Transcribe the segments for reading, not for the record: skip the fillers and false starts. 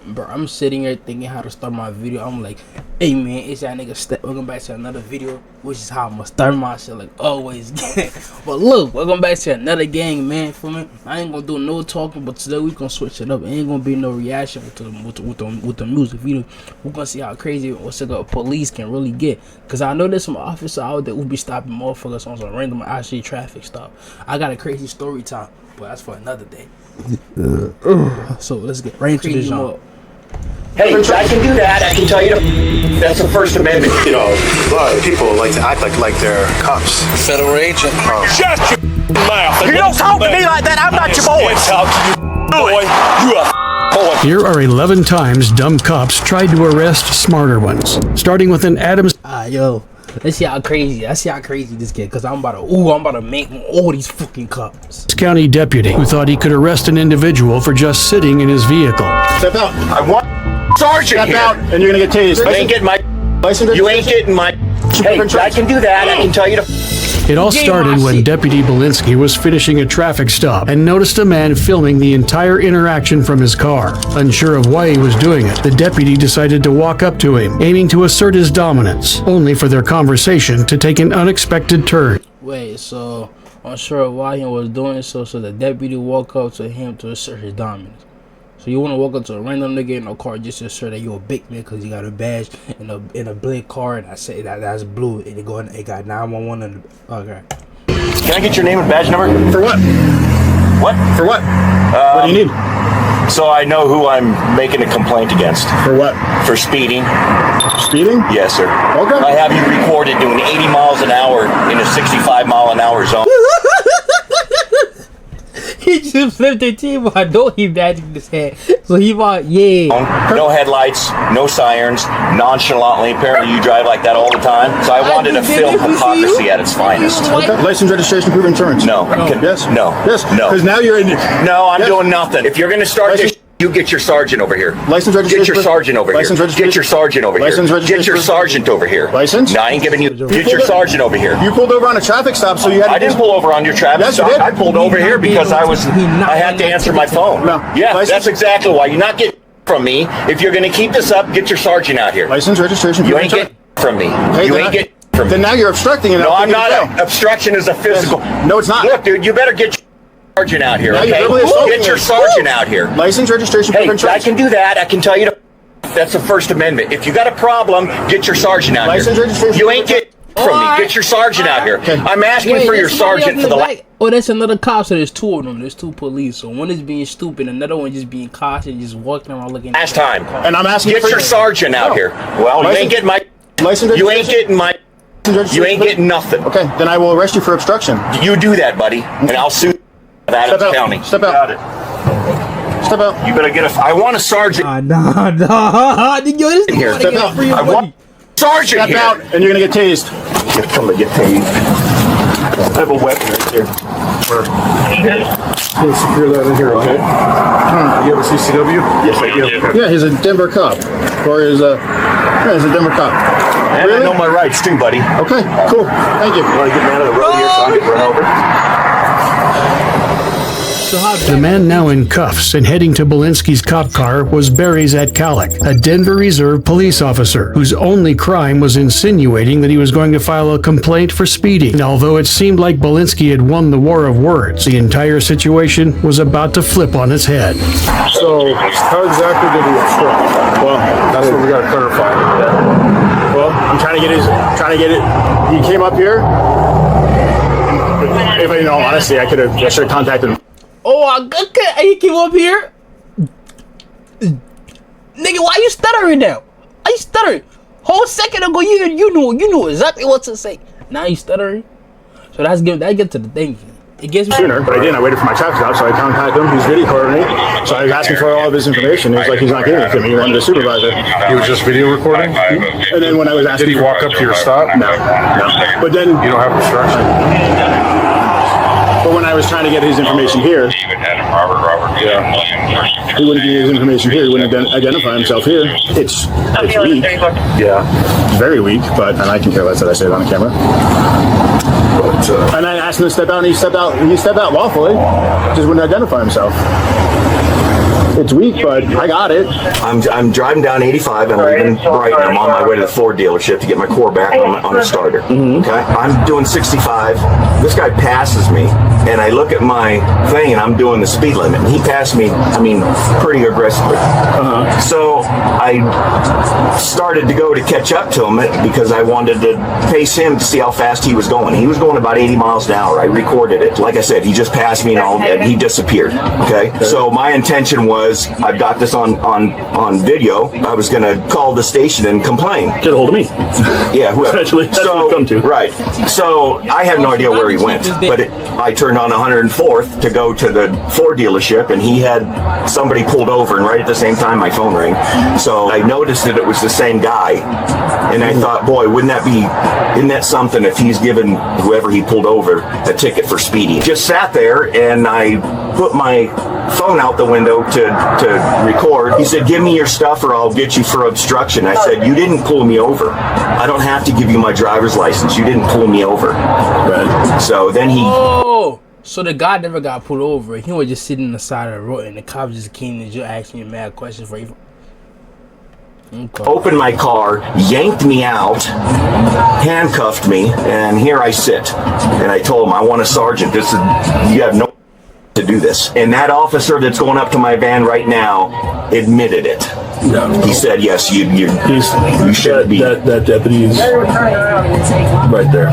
Bro, I'm sitting here thinking how to start my video. I'm like, hey man, it's that nigga Step. Welcome back to another video, which is how I'm gonna start my shit like always. But look, welcome back to another gang, man. For me, I ain't gonna do no talking, but today we gonna switch it up. It ain't gonna be no reaction with the music video. We're gonna see how crazy what's the police can really get. Cause I know there's some officer out there who be stopping motherfuckers on some random actually traffic stop. I got a crazy story time, but that's for another day. So let's get right into this genre. Hey, I can do that. I can tell you that's the First Amendment. You know, a lot of people like to act like they're cops. Federal agent. Shut your mouth. You don't talk to me like that. I'm not your boy. Talk to you, boy. You a boy. Here are 11 times dumb cops tried to arrest smarter ones. Starting with an Adams. Yo. Let's see how crazy this get, cause I'm about to make all these fucking cops. County deputy who thought he could arrest an individual for just sitting in his vehicle. Step out. I want sergeant Step here. out, and you're gonna get tased. You ain't getting my license. You ain't getting my. Hey, I can do that. I can tell you It all started when Deputy Belinsky was finishing a traffic stop and noticed a man filming the entire interaction from his car. Unsure of why he was doing it, the deputy decided to walk up to him, aiming to assert his dominance, only for their conversation to take an unexpected turn. Wait, so unsure of why he was doing so the deputy walked up to him to assert his dominance. So you want to walk up to a random nigga in a car just to assert that you're a big man because you got a badge in a black car and I say that's blue and it got 911 and okay. Can I get your name and badge number? For what? What? For what? What do you need? So I know who I'm making a complaint against. For what? For speeding. Speeding? Yes, sir. Okay. I have you recorded doing 80 miles an hour in a 65 mile an hour zone. He just flipped the team. I know he magic his head. So he bought, yeah. No headlights, no sirens, nonchalantly. Apparently you drive like that all the time. So I wanted to film hypocrisy at its finest. Okay. License, registration, proof of insurance. No. Okay. Yes. No. Yes. No. Because now you're in. No, I'm doing nothing. If you're going to start this, you get your sergeant over here. License, registration. Get your sergeant over License, here. registration. Get your sergeant over License, here. registration. Get your sergeant over here. License? No, I ain't giving you. Get your sergeant over here. You pulled over on a traffic stop, so you had to. I didn't pull over on your traffic Yes, you stop. did. I pulled over here because I had to answer my phone. No. Yeah, License? that's exactly why. You're not getting from me. If you're going to keep this up, get your sergeant out here. License, registration. You proof ain't of getting from me. Hey, You then ain't I- getting from Then me. now you're obstructing and No, I'm not. not. Obstruction is a physical. No, it's not. Look, dude, you better get your sergeant out here. Now you're Okay? verbally assaulting Get your me. sergeant out here. License, registration, Hey, proof of insurance. I can do that. I can tell you that's the First Amendment. If you got a problem, get your sergeant out License, here. registration, You ain't getting from me. Get your sergeant out here. Okay. I'm asking for your sergeant for the last. Oh, that's another cop. So there's two of them. There's two police. So one is being stupid, another one just being cautious, just walking around looking. Last time. And I'm asking Get for your sergeant out here. Well, you ain't getting my. License, You ain't getting my. You ain't getting nothing. Okay, then I will arrest you for obstruction. You do that, buddy, and I'll sue Adams Step out. County. Step out. Got it. Step out. You better get a. I want a sergeant Nah. Yo, this here. nigga get free I money. want a sergeant Step here. out, and you're gonna get tased. Get from get paid. I have a weapon right there. Secure that in here, okay? You have a CCW? Yes, I do. Yeah, he's a Denver cop, or he's a Denver cop. And I know my rights too, buddy. Okay, cool. Thank you. You want to get me out of the road here so I can run over? The man now in cuffs and heading to Belinsky's cop car was Barry's Atcallick, a Denver Reserve police officer whose only crime was insinuating that he was going to file a complaint for speeding. And although it seemed like Belinsky had won the war of words, the entire situation was about to flip on its head. So, how exactly did he obstruct? Well, that's what we gotta clarify. Well, I'm trying to get it. He came up here. If in all honesty, I should have contacted him. Oh, okay. He came up here. Nigga, why you stuttering now? Why you stuttering? Whole second ago, you knew exactly what to say. Now you stuttering. So that gets to the thing. It gets me Sooner, but I didn't. I waited for my traffic stop, so I contacted him. He's video recording me. So I was asking for all of his information. He was like, he's not giving it to me. He wanted a supervisor. He was just video recording? And then when I was asking, Did he walk up to your stop? No. But then, You don't have obstruction? but when I was trying to get his information here, he wouldn't give me his information here. He wouldn't identify himself here. It's weak. Yeah, very weak. And I can care less that I say it on the camera. And I asked him to step out, and he stepped out. He stepped out lawfully. Just wouldn't identify himself. It's weak, but I got it. I'm driving down 85 and leaving Brighton. I'm on my way to the Ford dealership to get my core back on the starter. Okay, I'm doing 65. This guy passes me, and I look at my thing, and I'm doing the speed limit. And he passed me, I mean, pretty aggressively. So I started to go to catch up to him because I wanted to pace him to see how fast he was going. He was going about 80 miles an hour. I recorded it. Like I said, he just passed me and he disappeared. Okay, so my intention was, I've got this on video. I was going to call the station and complain. Get a hold of me. Yeah, whoever. Actually, that's what come to. Right. So I had no idea where he went, but I turned on 104th to go to the Ford dealership, and he had somebody pulled over, and right at the same time my phone rang. So I noticed that it was the same guy, and I thought, boy, isn't that something if he's given whoever he pulled over a ticket for speeding? Just sat there, and I put my phone out the window to record. He said, give me your stuff or I'll get you for obstruction. I said, you didn't pull me over. I don't have to give you my driver's license. You didn't pull me over. Right. So then he... Oh, so the guy never got pulled over. He was just sitting on the side of the road, and the cops just came and just asked me mad questions for you. Okay. Opened my car, yanked me out, handcuffed me, and here I sit. And I told him, I want a sergeant. You have no to do this. And that officer that's going up to my van right now admitted it. No. He said, yes, you should be. That deputy is right there.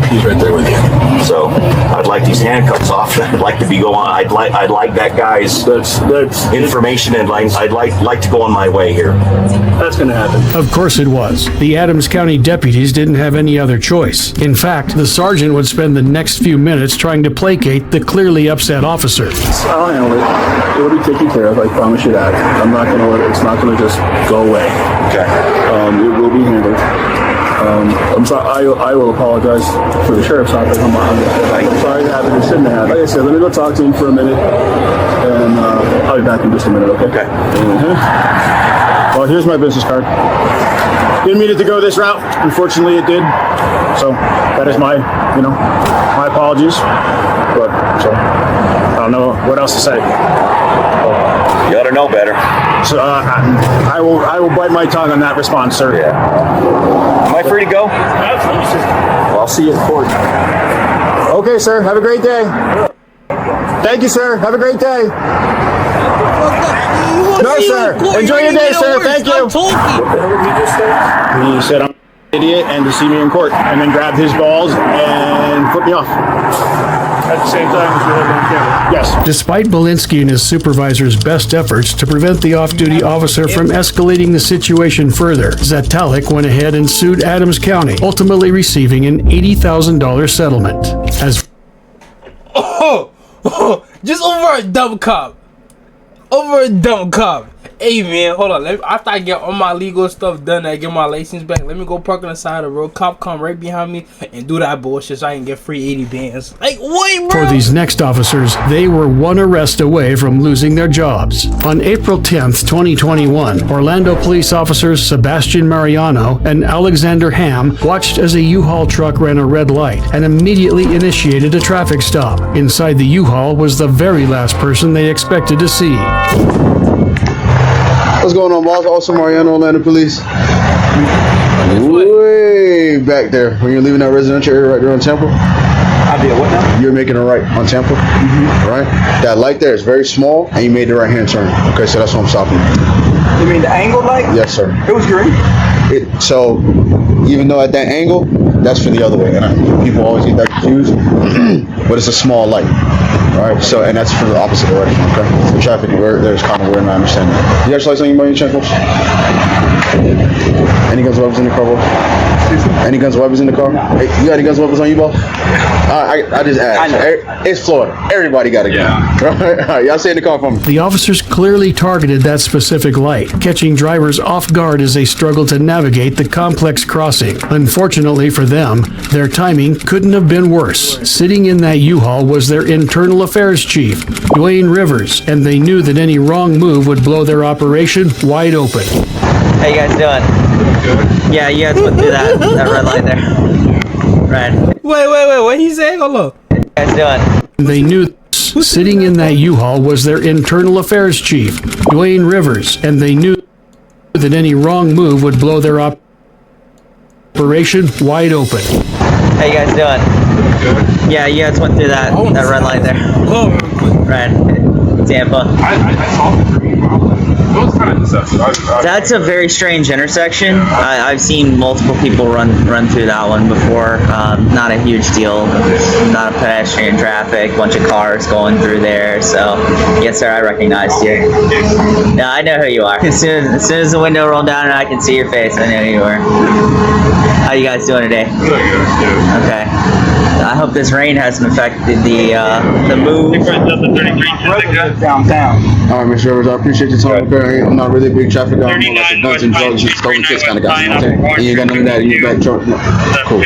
He's right there with you. So I'd like these handcuffs off. I'd like to be going. I'd like that guy's that's information, and I'd like to go on my way here. That's going to happen. Of course it was. The Adams County deputies didn't have any other choice. In fact, the sergeant would spend the next few minutes trying to placate the clearly upset officer. I'll handle it. It will be taken care of. I promise you that. I'm not going to let it. It's not going to just go away. Okay. It will be handled. I'm sorry. I will apologize for the sheriff's office. I'm sorry that happened. It shouldn't have happened. Like I said, let me go talk to him for a minute, and I'll be back in just a minute. Okay. Okay. Well, here's my business card. Didn't mean it to go this route. Unfortunately, it did. So that is my apologies. But so I don't know what else to say. You ought to know better. So I will bite my tongue on that response, sir. Yeah. Am I free to go? Well, I'll see you at court. Okay, sir. Have a great day. Thank you, sir. Have a great day. No, sir. Enjoy your day, sir. Thank you. He said I'm an idiot and to see me in court, and then grabbed his balls and put me off. At the same time as we have on camera. Yes. Despite Belinsky and his supervisor's best efforts to prevent the off-duty officer from escalating the situation further, Zatalik went ahead and sued Adams County, ultimately receiving an $80,000 settlement. Just over a dumb cop. Over a dumb cop. Hey man, hold on. After I get all my legal stuff done, I get my license back. Let me go park on the side of the road. Cop come right behind me and do that bullshit so I can get free 80 bands. Like, wait, bro. For these next officers, they were one arrest away from losing their jobs. On April 10th, 2021, Orlando police officers Sebastian Mariano and Alexander Ham watched as a U-Haul truck ran a red light and immediately initiated a traffic stop. Inside the U-Haul was the very last person they expected to see. What's going on, boss? Also Mariano, Orlando Police. Way back there, when you're leaving that residential area right there on Temple. I'll be at what now? You're making a right on Temple, right? That light there is very small, and you made the right-hand turn. Okay, so that's what I'm stopping. You mean the angled light? Yes, sir. It was green. So, even though at that angle, that's for the other way. And people always get that confused, but it's a small light. All right, so, and that's for the opposite direction, okay? The traffic there's kind of weird, and I understand that. You have lights on your money, check, folks? Any guns or weapons in the car, bro? Any guns or weapons in the car? Hey, you got any guns or weapons on you, boss? I just asked. It's Florida. Everybody got a gun. Yeah. All right, y'all stay in the car for me. The officers clearly targeted that specific light, catching drivers off guard as they struggled to navigate the complex crossing. Unfortunately for them, their timing couldn't have been worse. Sitting in that U-Haul was their internal affairs chief, Dwayne Rivers, and they knew that any wrong move would blow their operation wide open. How you guys doing? Good. Yeah, you guys went through that red light there. Right. Wait, what he saying? Hold on. How you guys doing? They knew Sitting in that U-Haul was their internal affairs chief, Dwayne Rivers, and they knew that any wrong move would blow their operation wide open. How you guys doing? Good. Yeah, you guys went through that red light there. Oh, Right. Tampa. I saw the green problem. It was kind of deceptive. That's a very strange intersection. I've seen multiple people run through that one before. Not a huge deal. Not a pedestrian traffic. Bunch of cars going through there. So, yes, sir, I recognized you. No, I know who you are. As soon as the window rolled down and I can see your face, I know who you are. How you guys doing today? Good. Okay. I hope this rain hasn't affected the move. Downtown. All right, Mr. Rivers, I appreciate your time. Okay, I'm not really a big traffic guy. I'm more like a guns and drugs and stolen kids kind of guy. You know what I'm saying? And you ain't got none of that in your back truck. No. Cool.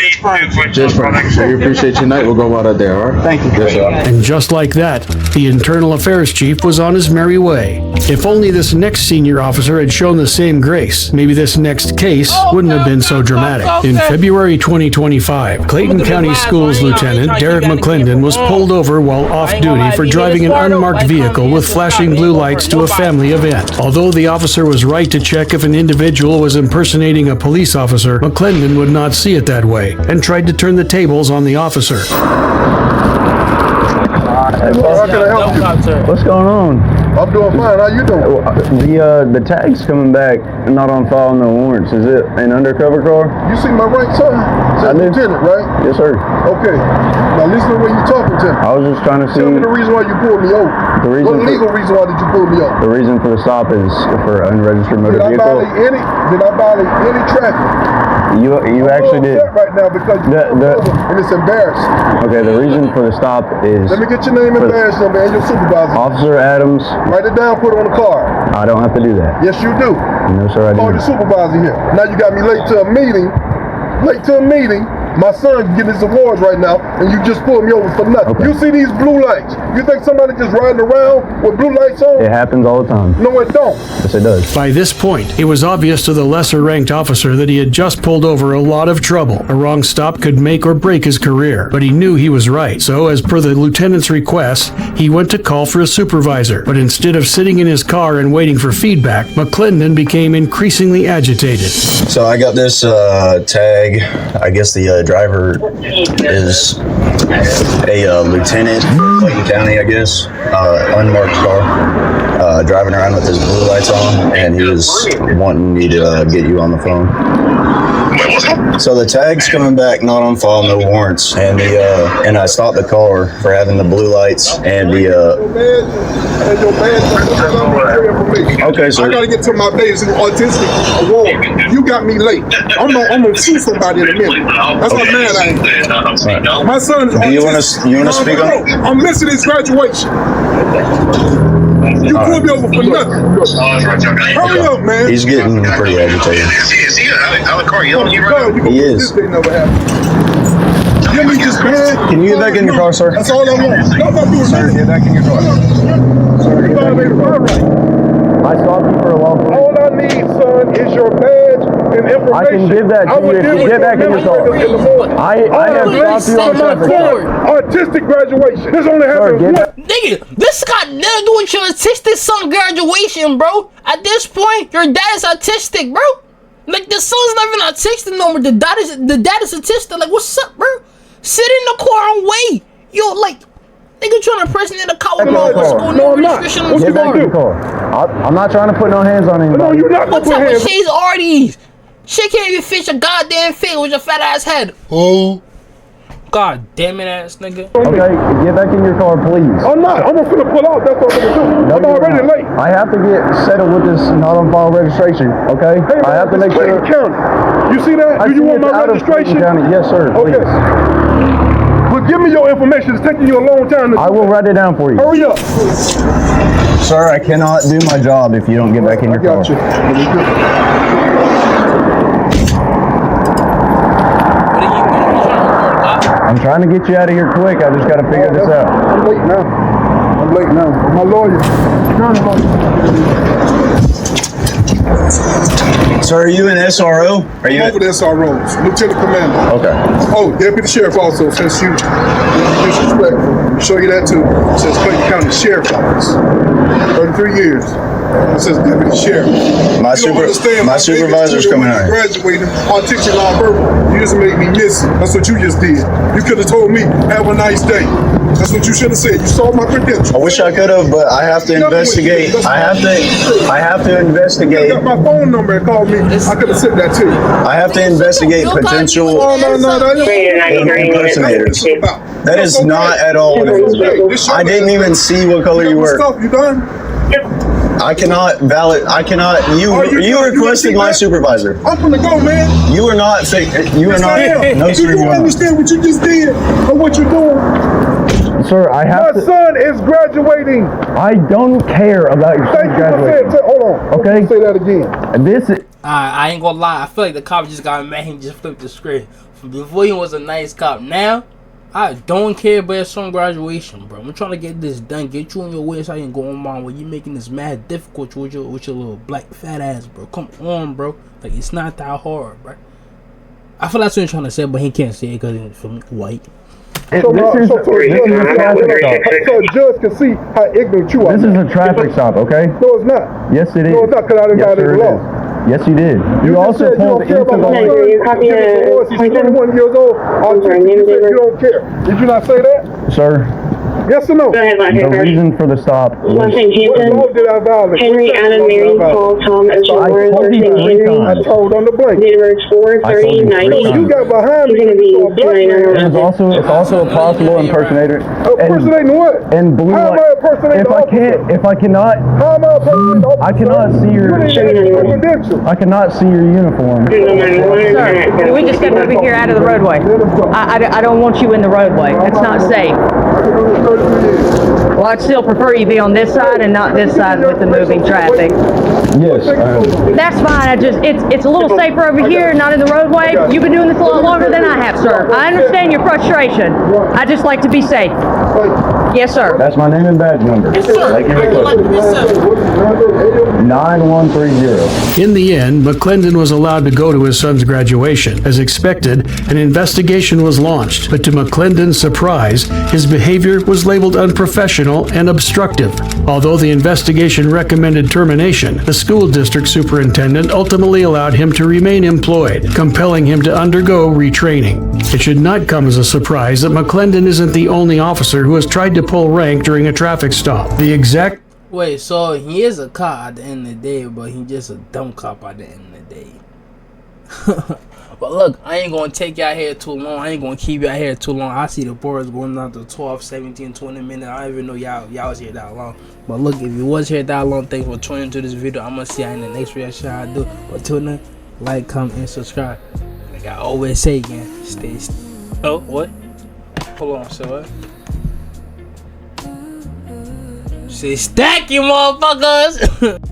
Just fine. So we appreciate your night. We'll go out there, all right? Thank you. Yes, sir. And just like that, the internal affairs chief was on his merry way. If only this next senior officer had shown the same grace, maybe this next case wouldn't have been so dramatic. In February 2025, Clayton County Schools Lieutenant Derek McClendon was pulled over while off duty for driving an unmarked vehicle with flashing blue lights to a family event. Although the officer was right to check if an individual was impersonating a police officer, McClendon would not see it that way and tried to turn the tables on the officer. What's going on? I'm doing fine. How you doing? The tag's coming back, not on file, no warrants. Is it an undercover car? You see my right side? I do. Lieutenant, right? Yes, sir. Okay. Now listen to when you're talking to me. I was just trying to see. Tell me the reason why you pulled me over. The reason What legal reason why did you pull me over? The reason for the stop is for unregistered motor Did I vehicle. violate any traffic? You actually did. Right now because you pulled me over and it's embarrassing. Okay, the reason for the stop is. Let me get your name and badge number and your supervisor. Officer Adams. Write it down, put it on the card. I don't have to do that. Yes, you do. No, sir, I Call your do. supervisor here. Now you got me late to a meeting. My son's getting his awards right now, and you just pulled me over for nothing. Okay. You see these blue lights? You think somebody just riding around with blue lights on? It happens all the time. No, it don't. Yes, it does. By this point, it was obvious to the lesser-ranked officer that he had just pulled over a lot of trouble. A wrong stop could make or break his career, but he knew he was right. So, as per the lieutenant's request, he went to call for a supervisor. But instead of sitting in his car and waiting for feedback, McClendon became increasingly agitated. So I got this tag. I guess the driver is a lieutenant for Clayton County, I guess. Unmarked car. Driving around with his blue lights on, and he was wanting me to get you on the phone. So the tag's coming back, not on file, no warrants, and and I stopped the car for having the blue lights and Okay, sir. I gotta get to my basic autistic award. You got me late. I'm gonna sue somebody in a minute. That's how mad I am. Right. My son is autistic. You want to speak on? I'm missing his graduation. You pulled me over for nothing. Hurry up, man. He's getting pretty agitated. Is he out of the car yelling at you right now? He is. This thing never happened. Give me this, man. Can you get back in your car, sir? That's all I want. No, I'm not doing Sir, get back in your car. Sir, you violated my right. I stopped you for a long time. All I need, son, is your badge and information. I can give that to you if you get back in your car. I have stopped you on traffic. Artistic graduation. This only happens once. nigga, this got nothing to do with your autistic son graduation, bro. At this point, your dad is autistic, bro. Like, the son's not even autistic no more. The dad is autistic. Like, what's up, bro? Sit in the car and wait. Yo, like, nigga trying to impersonate a coward No, I'm not. What you gonna do? I'm not trying to put no hands on anybody. No, you're not gonna What put type of hands. shades are these? Shit can't even fit your goddamn face with your fat ass head. Oh. God damn it, ass nigga. Okay, get back in your car, please. I'm not. I'm gonna pull out. That's what I'm gonna do. I'm already late. I have to get settled with this not on file registration, okay? Hey, man, I have to make sure. Clayton County. You see that? Do you want my registration? County. Yes, sir. Please. Okay. But give me your information. It's taking you a long time to I will write it down for you. Hurry up. Sir, I cannot do my job if you don't get back in your car. Got you. I'm trying to get you out of here quick. I just got to figure this out. I'm late now. My lawyer. Sir, are you an SRO? Are you? I'm over the SROs, Lieutenant Commander. Okay. Oh, Deputy Sheriff also, since you disrespectful. Let me show you that too. It says Clayton County Sheriff's Office. 33 years. It says Deputy Sheriff. My supervisor's coming out. Graduating, articulate non-verbal. You just made me miss it. That's what you just did. You could have told me, have a nice day. That's what you should have said. You saw my credentials. I wish I could have, but I have to investigate. I have to investigate. You got my phone number and called me. I could have said that too. I have to investigate potential impersonators. That is not at all what it is. I didn't even see what color you were. You done? I cannot. You requested my supervisor. I'm gonna go, man. You are not fake. You are not. No, Do you understand what you just did or what you're doing? Sir, I have My son is graduating. I don't care about your son graduating. Hold on. Okay. Say that again. This is. I ain't gonna lie. I feel like the cop just got mad. He just flipped the script. From before he was a nice cop. Now, I don't care about your son graduation, bro. I'm trying to get this done. Get you on your way so I can go on my way. You making this mad difficult with your little black fat ass, bro. Come on, bro. Like, it's not that hard, bro. I feel that's what he's trying to say, but he can't say it because he's from white. So judge can see how ignorant you are. This is a traffic stop, okay? No, it's not. Yes, it is. No, it's not, because I didn't violate the law. Yes, you did. You also pulled into the lane. He's 21 years old. You said you don't care. Did you not say that? Sir, yes or no? the reason for the stop was... What law did I violate? Henry, Adam, Mary, Paul, Tom, I told you 3 I times. told on the blank. date of birth 4/30/90. You got behind me. He's going to be You saw a black man. It's also a possible impersonator. Impersonating what? And blue How am light. I impersonating If I cannot, How am I impersonating I cannot see your. credentials. I cannot see your uniform. Sir, can we just step over here out of the roadway? I don't want you in the roadway. It's not safe. Well, I'd still prefer you be on this side and not this side with the moving traffic. Yes. That's fine. It's a little safer over here, not in the roadway. You've been doing this a lot longer than I have, sir. I understand your frustration. I just like to be safe. Yes, sir. That's my name and badge number. Yes, sir. 9130. In the end, McClendon was allowed to go to his son's graduation. As expected, an investigation was launched, but to McClendon's surprise, his behavior was labeled unprofessional and obstructive. Although the investigation recommended termination, the school district superintendent ultimately allowed him to remain employed, compelling him to undergo retraining. It should not come as a surprise that McClendon isn't the only officer who has tried to pull rank during a traffic stop. The exact Wait, so he is a cop at the end of the day, but he just a dumb cop at the end of the day. But look, I ain't gonna take y'all here too long. I ain't gonna keep y'all here too long. I see the boards going down to 12, 17, 20 minutes. I don't even know y'all was here that long. But look, if you was here that long, thanks for tuning into this video. I'm gonna see y'all in the next reaction I do. But till then, like, comment, and subscribe. Like I always say again, stay. Oh, what? Hold on, so what? Say stack, you motherfuckers!